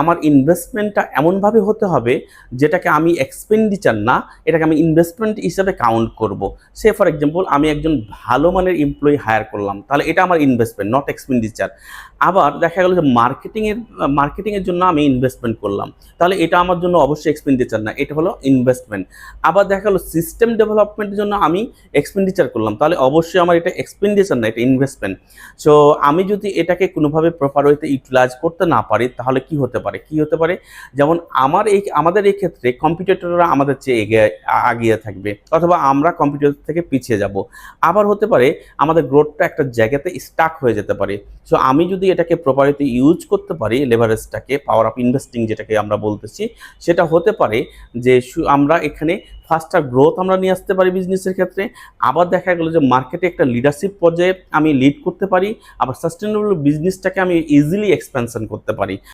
আমার ইনভেস্টমেন্টটা এমনভাবে হতে হবে যেটাকে আমি এক্সপেন্ডিচার না, এটাকে আমি ইনভেস্টমেন্ট হিসেবে কাউন্ট করব। সে ফর এক্সাম্পল আমি একজন ভালো মানের এমপ্লয়ি হায়ার করলাম, তাহলে এটা আমার ইনভেস্টমেন্ট, নট এক্সপেন্ডিচার। আবার দেখা গেল যে মার্কেটিংয়ের জন্য আমি ইনভেস্টমেন্ট করলাম, তাহলে এটা আমার জন্য অবশ্যই এক্সপেন্ডিচার না, এটা হলো ইনভেস্টমেন্ট। আবার দেখা গেলো সিস্টেম ডেভেলপমেন্টের জন্য আমি এক্সপেন্ডিচার করলাম, তাহলে অবশ্যই আমার এটা এক্সপেন্ডিচার না, এটা ইনভেস্টমেন্ট। সো আমি যদি এটাকে কোনোভাবে প্রপার ওয়েতে ইউটিলাইজ করতে না পারি, তাহলে কি হতে পারে, যেমন আমাদের এই ক্ষেত্রে কম্পিটিটররা আমাদের চেয়ে আগিয়ে থাকবে, অথবা আমরা কম্পিটিটর থেকে পিছিয়ে যাব। আবার হতে পারে আমাদের গ্রোথটা একটা জায়গাতে স্টাক হয়ে যেতে পারে। সো আমি যদি এটাকে প্রপারলি ইউজ করতে পারি, লেভারেজটাকে, পাওয়ার অফ ইনভেস্টিং যেটাকে আমরা বলতেছি, সেটা হতে পারে যে আমরা এখানে ফাস্টার গ্রোথ আমরা নিয়ে আসতে পারি বিজনেসের ক্ষেত্রে। আবার দেখা গেল যে মার্কেটে একটা লিডারশিপ পর্যায়ে আমি লিড করতে পারি, আবার সাস্টেনেবল বিজনেসটাকে আমি ইজিলি এক্সপ্যানশন করতে পারি।